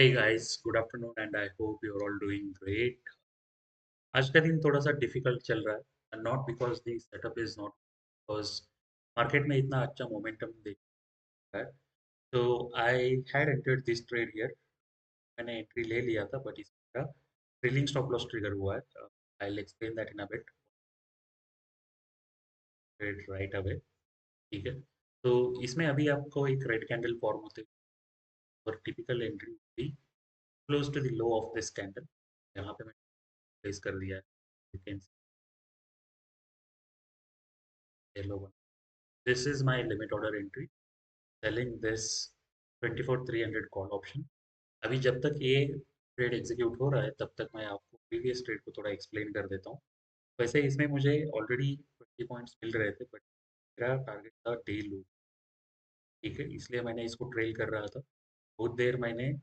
Hey guys, good afternoon and I hope you're all doing great. आज का दिन थोड़ा सा डिफिकल्ट चल रहा है not because the setup is not because market में इतना अच्छा मोमेंटम देख रहा है तो I had entered this trade here मैंने एंट्री ले लिया था बट इसका ट्रेलिंग स्टॉप लॉस ट्रिगर हुआ है I will explain that in a bit trade right away ठीक है तो इसमें अभी आपको एक रेड कैंडल फॉर्म होते और टिपिकल एंट्री होती close to the low of this candle यहाँ पे मैंने प्लेस कर दिया है you can see yellow one this is my limit order entry selling this 24,300 call option अभी जब तक ये ट्रेड एग्जीक्यूट हो रहा है तब तक मैं आपको प्रीवियस ट्रेड को थोड़ा एक्सप्लेन कर देता हूँ वैसे इसमें मुझे ऑलरेडी 20 पॉइंट्स मिल रहे थे बट मेरा टारगेट था डे लो ठीक है इसलिए मैंने इसको ट्रेल कर रहा था बहुत देर मैंने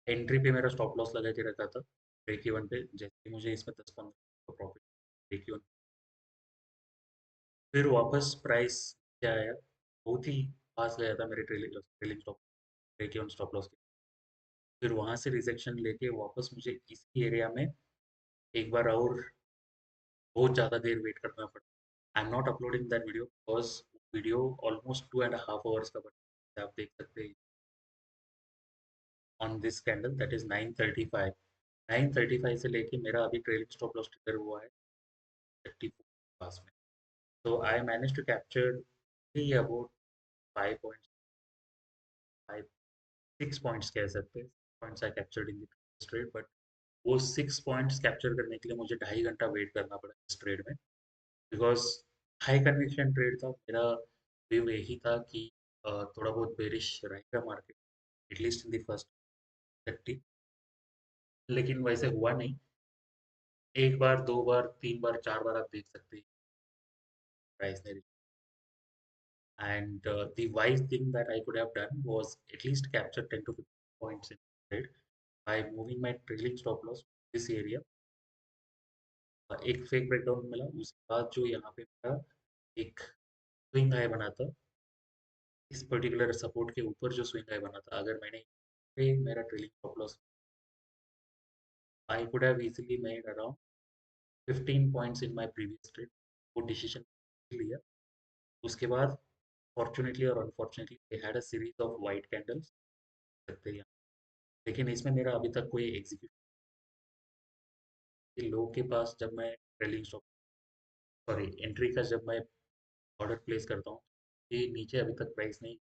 एंट्री पे मेरा स्टॉप लॉस लगा के रखा था ब्रेक इवन पे जैसे मुझे इसमें 10-15 प्रॉफिट ब्रेक इवन फिर वापस प्राइस क्या आया बहुत ही पास गया था मेरे trailing trailing stop break even stop loss के फिर वहां से रिजेक्शन लेके वापस मुझे इसी एरिया में एक बार और बहुत ज़्यादा देर वेट करना पड़ा I am not uploading that video because video almost 2.5 hours का बना आप देख सकते हैं on this candle that is 9:35 9:35 से लेके मेरा अभी ट्रेलिंग स्टॉप लॉस ट्रिगर हुआ है 34 पास में तो I manage to capture about 5.5 6 points कह सकते हैं points I captured in the trade but वो 6 पॉइंट्स कैप्चर करने के लिए मुझे 2.5 घंटा वेट करना पड़ा इस ट्रेड में बिकॉज हाई कन्विक्शन ट्रेड था मेरा व्यू यही था कि थोड़ा बहुत बेरिश रहेगा market at least in the first 30 लेकिन वैसे हुआ नहीं एक बार दो बार तीन बार चार बार आप देख सकते हैं प्राइस ने and the wise thing that I could have done was at least capture 10 to 15 points in trade by moving my trailing stop loss this area एक फेक ब्रेकडाउन मिला उसके बाद जो यहाँ पे मेरा एक स्विंग हाई बना था इस पर्टिकुलर सपोर्ट के ऊपर जो स्विंग हाई बना था अगर मैंने पे मेरा trailing stop loss I could have easily made around 15 points in my previous trade वो डिसीजन लिया उसके बाद फॉर्चुनेटली और unfortunately they had a series of white candles सकते हैं लेकिन इसमें मेरा अभी तक कोई एग्जीक्यूशन लो के पास जब मैं ट्रेलिंग स्टॉप सॉरी एंट्री का जब मैं ऑर्डर प्लेस करता हूँ ये नीचे अभी तक प्राइस नहीं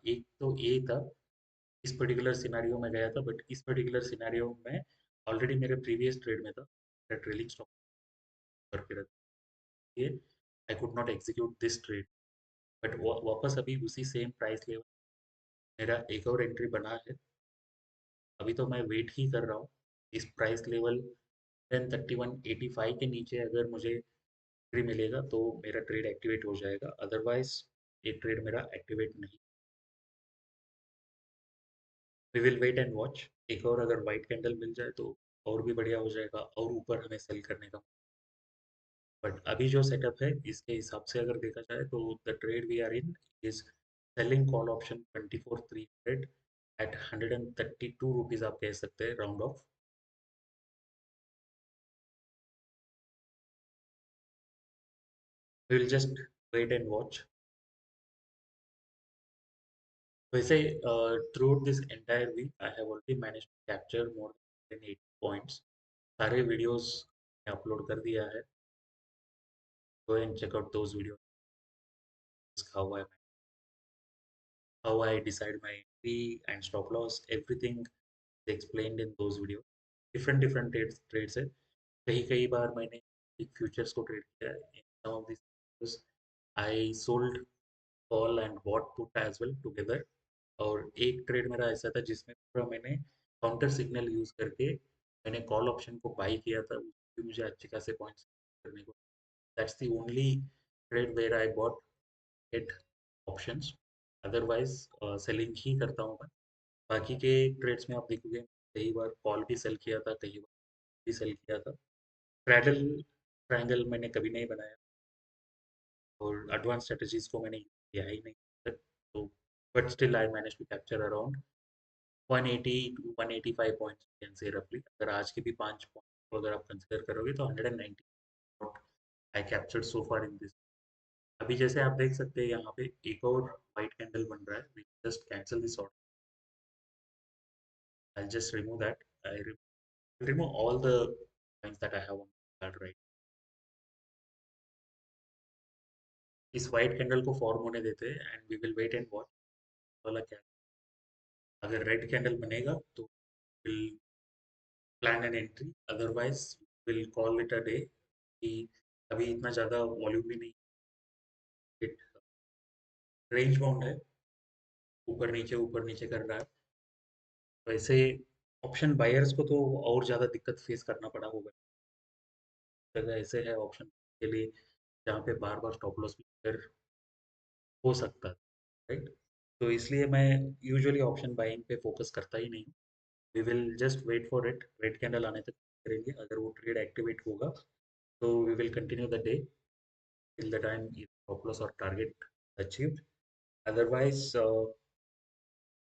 एक तो ये था इस पर्टिकुलर सिनेरियो में गया था बट इस पर्टिकुलर सिनेरियो में ऑलरेडी मेरे प्रीवियस ट्रेड में था मेरा ट्रेलिंग स्टॉप करके रखा ये I could not execute this trade but वापस अभी उसी सेम प्राइस लेवल मेरा एक और एंट्री बना है अभी तो मैं वेट ही कर रहा हूँ इस प्राइस लेवल 1031.85 के नीचे अगर मुझे एंट्री मिलेगा तो मेरा ट्रेड एक्टिवेट हो जाएगा अदरवाइज ये ट्रेड मेरा एक्टिवेट नहीं we will wait and watch एक और अगर वाइट कैंडल मिल जाए तो और भी बढ़िया हो जाएगा और ऊपर हमें सेल करने का बट अभी जो सेटअप है इसके हिसाब से अगर देखा जाए तो the trade we are in is selling call option 24,300 at 132 rupees आप कह सकते हैं round off we will just wait and watch वैसे through this entire week I have already manage to capture more than 8 points सारे videos upload कर दिया है go and check out those videos how I decide my entry and stop loss everything is explained in those videos different trades है कई कई बार मैंने एक futures को ट्रेड किया है in some of these I sold call and bought put as well together और एक ट्रेड मेरा ऐसा था जिसमें पूरा मैंने काउंटर सिग्नल यूज करके मैंने कॉल ऑप्शन को बाई किया था उसमें मुझे अच्छे खासे पॉइंट्स करने को that's the only trade where I bought it options otherwise selling ही करता हूँ मैं बाकी के ट्रेड्स में आप देखोगे कई बार कॉल भी सेल किया था कई बार भी सेल किया था ट्रैडल ट्रायंगल मैंने कभी नहीं बनाया और एडवांस स्ट्रेटजीज को मैंने किया ही नहीं तक तो but still I manage to capture around 180 to 185 points can say रफली। अगर आज के भी 5 पॉइंट को अगर आप कंसिडर करोगे तो 190 what I captured so far in this. अभी जैसे आप देख सकते हैं यहाँ पे एक और वाइट कैंडल बन रहा है। We just cancel this order. I just remove that. I remove all the points that I have on that, right? इस वाइट कैंडल को फॉर्म होने देते हैं and we will wait and watch वाला क्या। अगर रेड कैंडल बनेगा तो will plan an entry, otherwise will call it a day कि अभी इतना ज़्यादा वॉल्यूम भी नहीं। इट रेंज बाउंड है, ऊपर नीचे कर रहा है। वैसे ऑप्शन बायर्स को तो और ज़्यादा दिक्कत फेस करना पड़ा होगा। जगह ऐसे है ऑप्शन के लिए जहाँ पे बार बार स्टॉप लॉस भी हो सकता है, राइट? तो इसलिए मैं यूजुअली ऑप्शन बाइंग पे फोकस करता ही नहीं हूँ। We will just wait for it, red candle आने तक करेंगे। अगर वो ट्रेड एक्टिवेट होगा तो we will continue the day till the time stop loss और टारगेट अचीव्ड। अदरवाइज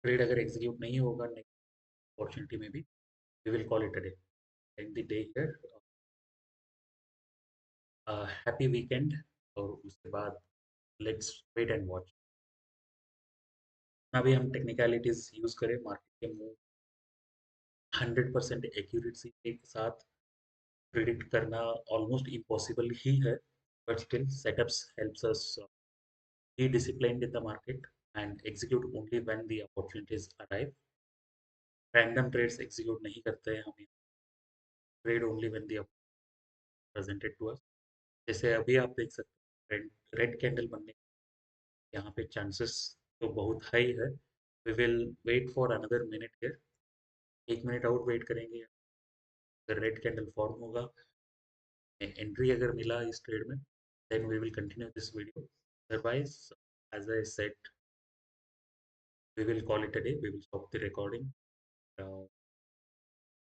ट्रेड अगर एग्जीक्यूट नहीं होगा नेक्स्ट अपॉर्चुनिटी में भी, we will call it a day, and the day here. Happy weekend. और उसके बाद लेट्स वेट एंड वॉच। अभी हम टेक्निकलिटीज यूज करें मार्केट के मूव 100% एक्यूरेसी के साथ प्रिडिक्ट करना ऑलमोस्ट इम्पॉसिबल ही है, but still setups helps us be disciplined in the market and execute only when the opportunities arrive. Random trades execute नहीं करते हैं हम, trade only when the presented to us। जैसे अभी आप देख सकते हैं रेड कैंडल बनने के यहाँ पे चांसेस तो बहुत हाई है। We will wait for another minute here. 1 minute और वेट करेंगे। अगर रेड कैंडल फॉर्म होगा, एंट्री अगर मिला इस ट्रेड में, then we will continue this video. Otherwise, as I said, we will call it a day. We will stop the recording. uh,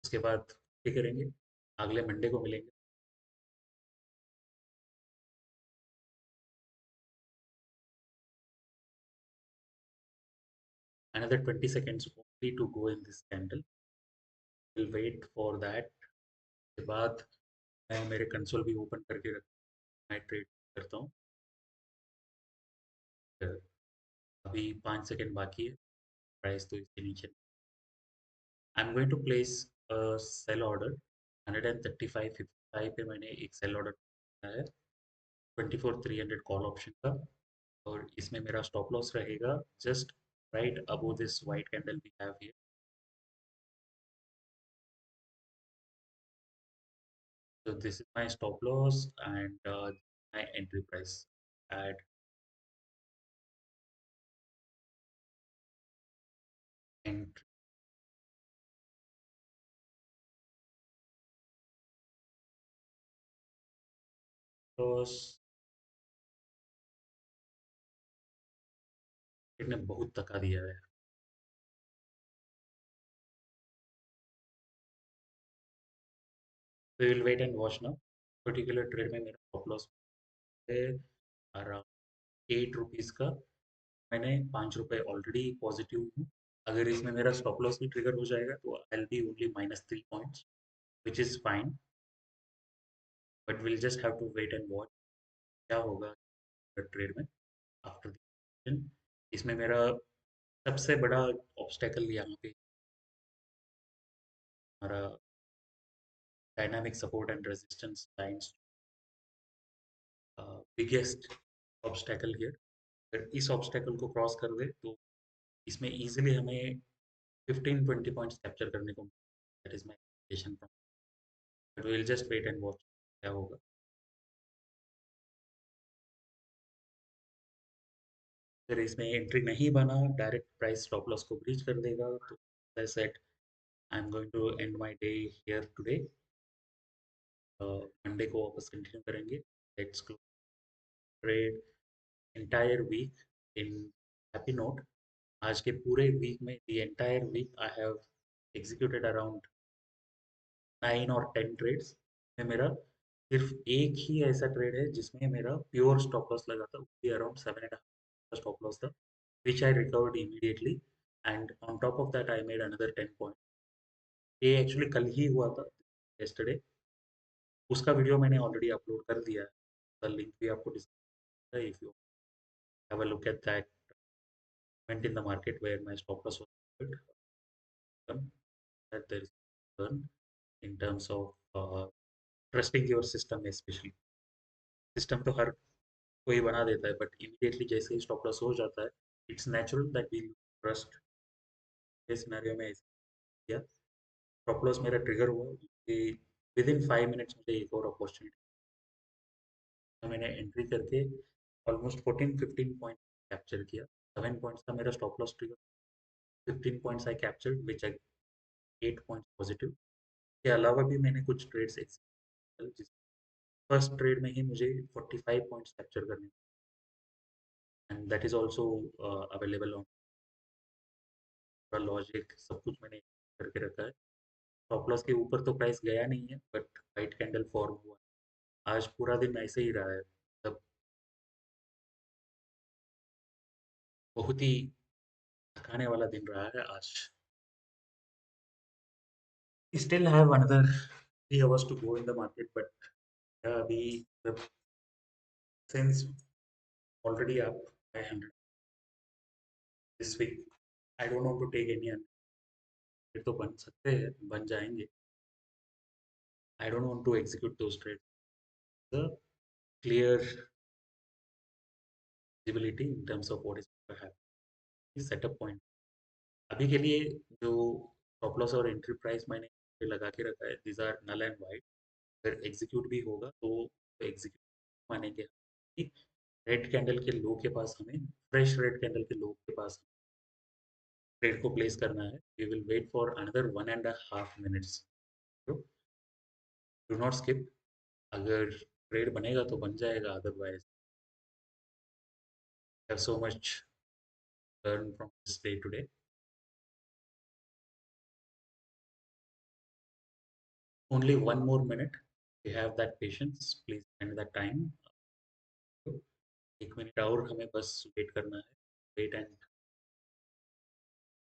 उसके बाद क्या करेंगे, अगले मंडे को मिलेंगे। Another 20 seconds only to go in this candle. We'll wait for that। उसके बाद मैं मेरे कंसोल भी ओपन करके रख, मैं ट्रेड करता हूँ। अभी 5 सेकंड बाकी है, प्राइस तो इसके नीचे। I am going to place sell order 135.55 पे। मैंने एक सेल ऑर्डर किया है 24,300 कॉल ऑप्शन का, और इसमें मेरा स्टॉप लॉस रहेगा just right above this white candle we have here. So this is my stop loss and my entry price at entry loss। इतने बहुत धक्का दिया है। We will wait and watch now। Particular trade में मेरा stop loss है around 8 rupees का। मैंने 5 रुपये ऑलरेडी पॉजिटिव हूँ। अगर इसमें मेरा स्टॉप लॉस भी ट्रिगर हो जाएगा तो I be only -3 points, which is fine. But will just have to wait and watch क्या होगा ट्रेड में आफ्टर। इसमें मेरा सबसे बड़ा ऑब्स्टेकल यहाँ पे हमारा dynamic support and resistance lines, biggest obstacle here. अगर इस ऑब्स्टेकल को क्रॉस कर दे तो इसमें इजीली हमें 15-20 पॉइंट्स कैप्चर करने को। That is my expectation from, but we will just wait and watch क्या होगा। अगर इसमें एंट्री नहीं बना, डायरेक्ट प्राइस स्टॉप लॉस को ब्रीच कर देगा, तो I said I am going to end my day here today. Monday को वापस कंटिन्यू करेंगे। Let's trade entire week in happy note। आज के पूरे वीक में the entire week I have executed around 9 or 10 trades में मेरा सिर्फ एक ही ऐसा ट्रेड है जिसमें मेरा प्योर स्टॉप लॉस लगा था, वो भी अराउंड 7.5 का स्टॉप लॉस था, which I recovered immediately. And on top of that I made another 10 point. ये एक्चुअली कल ही हुआ था, yesterday। उसका वीडियो मैंने ऑलरेडी अपलोड कर दिया है, द लिंक भी आपको डिस्क्रिप्शन है, if you have a look at that went in the market where my stop loss was good, that there is turn in terms of trusting your system, especially system तो हर कोई बना देता है, but immediately जैसे ही stop loss हो जाता है, it's natural that we trust. इस सिनेरियो में ऐसे किया, स्टॉप लॉस मेरा ट्रिगर हुआ कि विद इन 5 मिनट्स मुझे एक और अपॉर्चुनिटी, मैंने एंट्री करके ऑलमोस्ट 14-15 पॉइंट कैप्चर किया। 7 पॉइंट्स का मेरा stop loss trigger, 15 points I captured which I 8 points positive. के अलावा भी मैंने कुछ ट्रेड्स एक्सिट, जिस फर्स्ट ट्रेड में ही मुझे 45 पॉइंट्स कैप्चर करने, and that is also available on logic, सब कुछ मैंने करके रखा है। स्टॉप लॉस के ऊपर तो प्राइस गया नहीं है, बट वाइट कैंडल फॉर्म हुआ। आज पूरा दिन ऐसे ही रहा है, मतलब बहुत ही थकाने वाला दिन रहा है आज। Still have another 3 hours to go in the market, but अभी since already up by 100 this week, I don't want to take any, फिर तो बन सकते हैं, बन जाएंगे। I don't want to execute those trades. The clear visibility in terms of what is going to happen is setup point। अभी के लिए जो स्टॉप लॉस और एंट्री प्राइस मैंने लगा के रखा है, these are null and void. अगर एग्जीक्यूट भी होगा तो एग्जीक्यूट मानेंगे कि रेड कैंडल के लो के पास हमें, फ्रेश रेड कैंडल के लो के पास ट्रेड को प्लेस करना है। We will wait for another 1.5 minutes। Do not skip. अगर ट्रेड बनेगा तो बन जाएगा, otherwise have so much learn from this day today. Only one more minute. We have that patience. Please spend that time. 1 minute और हमें बस wait करना है। Wait and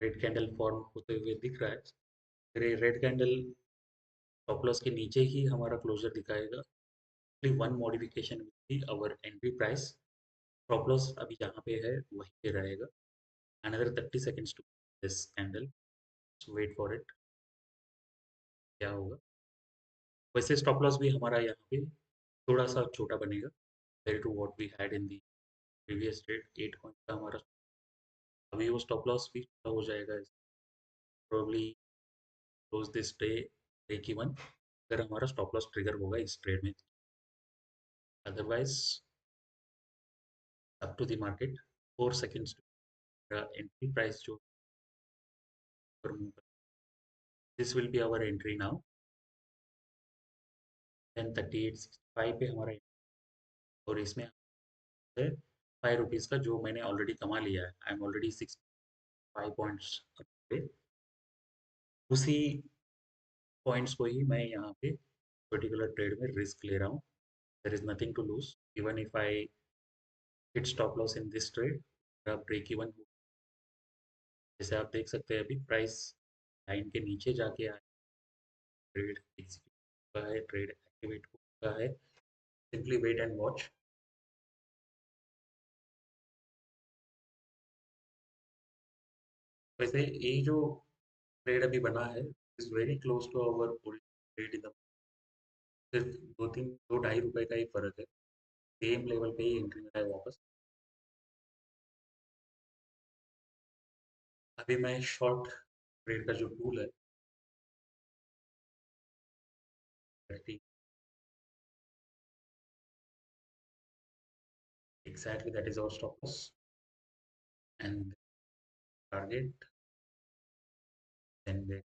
red candle form होते हुए दिख रहा है। रेड कैंडल स्टॉप लॉस के नीचे ही हमारा क्लोजर दिखाएगा। One modification will be our entry price. Stop loss अभी जहाँ पे है वहीं पे रहेगा। Another 30 seconds to this candle, wait for it, क्या होगा। वैसे स्टॉप लॉस भी हमारा यहाँ पे थोड़ा सा छोटा बनेगा compared to what we had in the previous trade। 8 point का हमारा अभी वो स्टॉप लॉस भी छोटा हो जाएगा। Probably close this day break even, अगर हमारा स्टॉप लॉस ट्रिगर होगा इस ट्रेड में। Otherwise up to the market. 4 seconds entry price जो this will be our entry now. 10:38.65 पे हमारा, और इसमें है ₹5 का जो मैंने ऑलरेडी कमा लिया है। आई एम ऑलरेडी 6 5 पॉइंट्स पे। उसी पॉइंट्स को ही मैं यहाँ पे पर्टिकुलर ट्रेड में रिस्क ले रहा हूँ। There is nothing to lose. Even if I hit stop loss in this trade, break even, जैसे आप देख सकते हैं अभी प्राइस लाइन के नीचे जाके आया, ट्रेड एग्जीक्यूट हुआ है, ट्रेड एक्टिवेट हुआ है। Simply wait and watch. वैसे ये जो ट्रेड अभी बना है is very close to our trade in the, सिर्फ 2-2.5 रुपए का ही फर्क है। सेम लेवल पे ही एंट्री मिला है वापस। अभी मैं शॉर्ट ट्रेड का जो टूल है, exactly that is our stop loss and target, then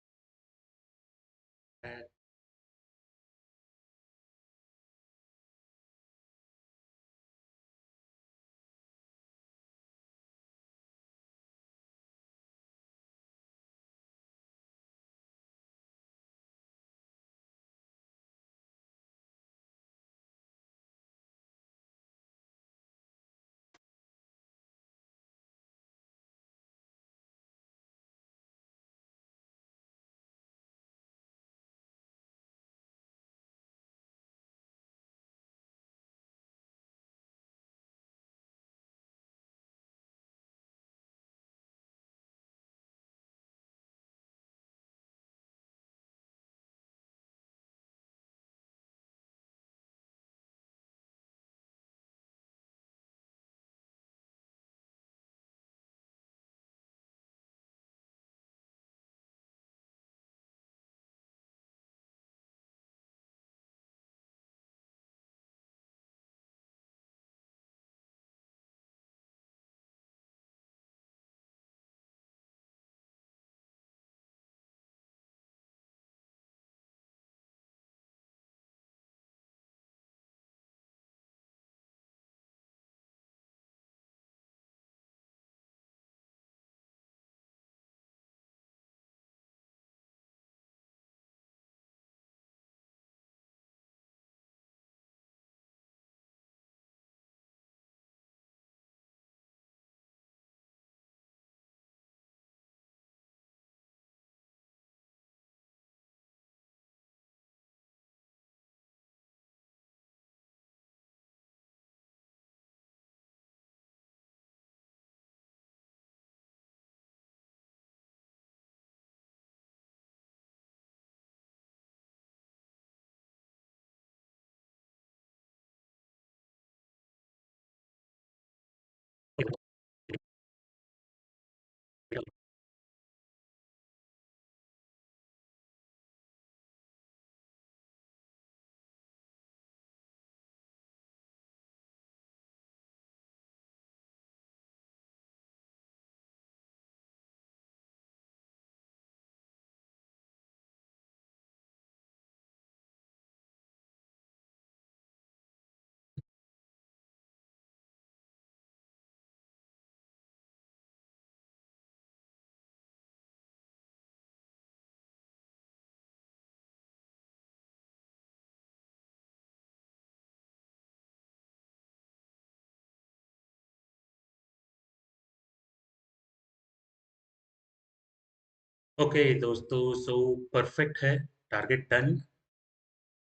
okay दोस्तों, सो परफेक्ट है। Target done.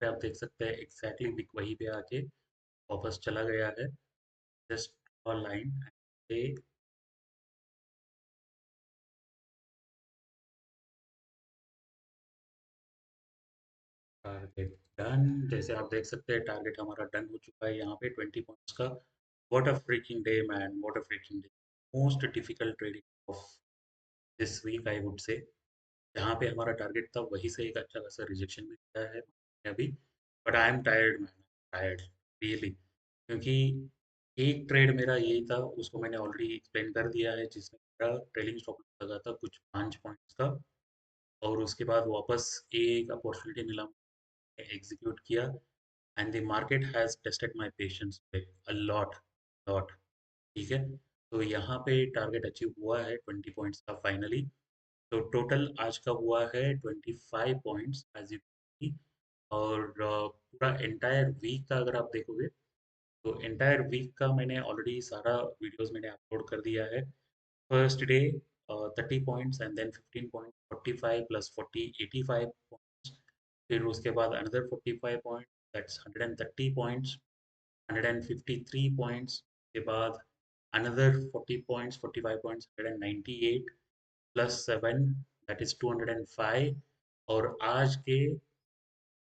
आप देख सकते हैं एग्जैक्टली बिग वहीं पे आके वापस चला गया है। जस्ट लाइन पे टारगेट डन। जैसे आप देख सकते हैं टारगेट हमारा डन हो चुका है यहाँ पे 20 पॉइंट्स का। What a freaking day man, what a freaking day. Most difficult trading of this week I would say. जहाँ पे हमारा टारगेट था वहीं से एक अच्छा खासा रिजेक्शन भी मिला है अभी। But I am tired man, tired really. क्योंकि एक ट्रेड मेरा यही था, उसको मैंने ऑलरेडी एक्सप्लेन कर दिया है, जिसमें मेरा ट्रेलिंग स्टॉप लगा था कुछ 5 पॉइंट्स का। और उसके बाद वापस एक अपॉर्चुनिटी मिला, एग्जीक्यूट किया। And the market has tested my patience a lot lot. ठीक है। तो यहाँ पे टारगेट अचीव हुआ है 20 पॉइंट्स का फाइनली। तो टोटल आज का हुआ है 25 पॉइंट्स एज यू। और पूरा एंटायर वीक का अगर आप देखोगे तो एंटायर वीक का मैंने ऑलरेडी सारा वीडियोस मैंने अपलोड कर दिया है। First day 30 points and then 15 point 45 plus 40 85 points. फिर उसके बाद another 45 point, that's 130 points. 153 points के बाद another 40 points 45 points 198 plus 7, that is 205। और आज के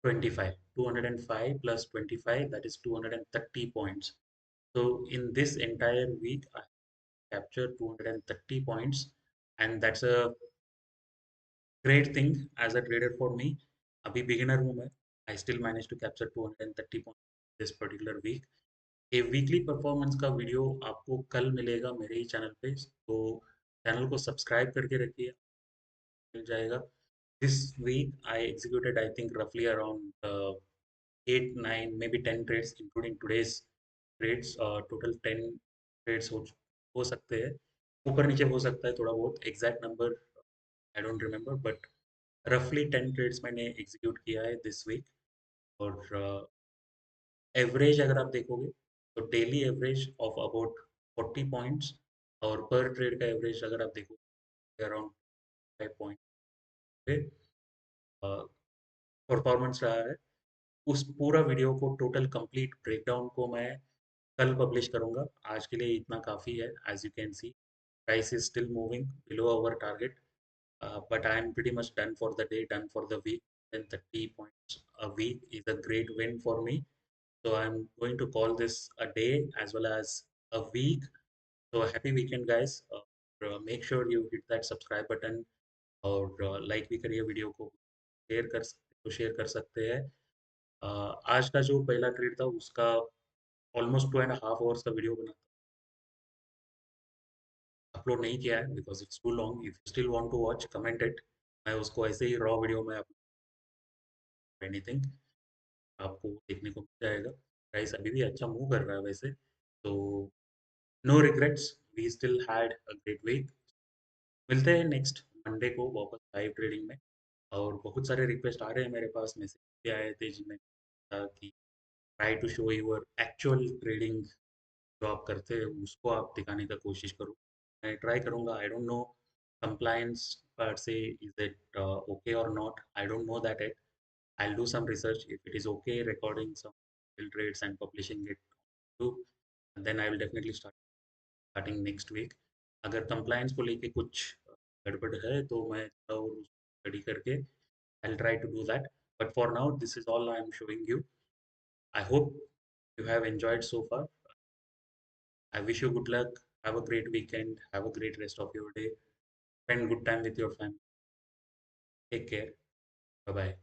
25, 205 plus 25, that is 230 points. So in this entire week I captured 230 points, and that's a great thing as a trader for me. अभी beginner हूँ मैं। I still managed to capture 230 points this particular week. A weekly performance का video आपको कल मिलेगा मेरे ही channel पे, तो चैनल को सब्सक्राइब करके रखिए, मिल जाएगा। This week I executed I think roughly around 8, 9, maybe 10 trades including today's trades। Total 10 trades हो सकते हैं, ऊपर नीचे हो सकता है थोड़ा बहुत, exact number I don't remember, but रफली 10 ट्रेड्स मैंने एग्जीक्यूट किया है दिस वीक। और एवरेज अगर आप देखोगे तो daily average of about 40 points, और पर ट्रेड का एवरेज अगर आप देखोगे अराउंड 5 पॉइंट पे परफॉर्मेंस रहा है। उस पूरा वीडियो को टोटल कंप्लीट ब्रेकडाउन को मैं कल पब्लिश करूंगा। आज के लिए इतना काफ़ी है। As you can see price is still moving below our target, but I am pretty much done for the day, done for the week. Then 30 points a week is a great win for me. So I'm going to call this a day as well as a week. So happy weekend, guys. Make sure you hit that subscribe button, और like भी करिए video को, share कर सकते तो share कर सकते हैं। आज का जो पहला ट्रेड था उसका ऑलमोस्ट 2.5 आवर्स का वीडियो बना, अपलोड नहीं किया है because it's too long. If you still want to watch comment it, मैं उसको ऐसे ही रॉ वीडियो में एनीथिंग आपको देखने को मिल जाएगा। प्राइस अभी भी अच्छा मूव कर रहा है वैसे, तो no regrets, we still had a great week. मिलते हैं नेक्स्ट मंडे को वापस लाइव ट्रेडिंग में। और बहुत सारे रिक्वेस्ट आ रहे हैं मेरे पास, मैसेज भी आए थे जिनमें था कि try to show your actual trading, जो आप करते हैं उसको आप दिखाने का कोशिश करो। मैं ट्राई करूँगा। I don't know compliance per se, is it okay or not, I don't know that yet. I'll do some research. If it is okay recording some bill rates and publishing it to, then I will definitely start starting next week. अगर compliance को लेके कुछ गड़बड़ है तो मैं और study करके I'll try to do that. But for now, this is all I'm showing you. I hope you have enjoyed so far. I wish you good luck. Have a great weekend. Have a great rest of your day. Spend good time with your family. Take care. Bye bye.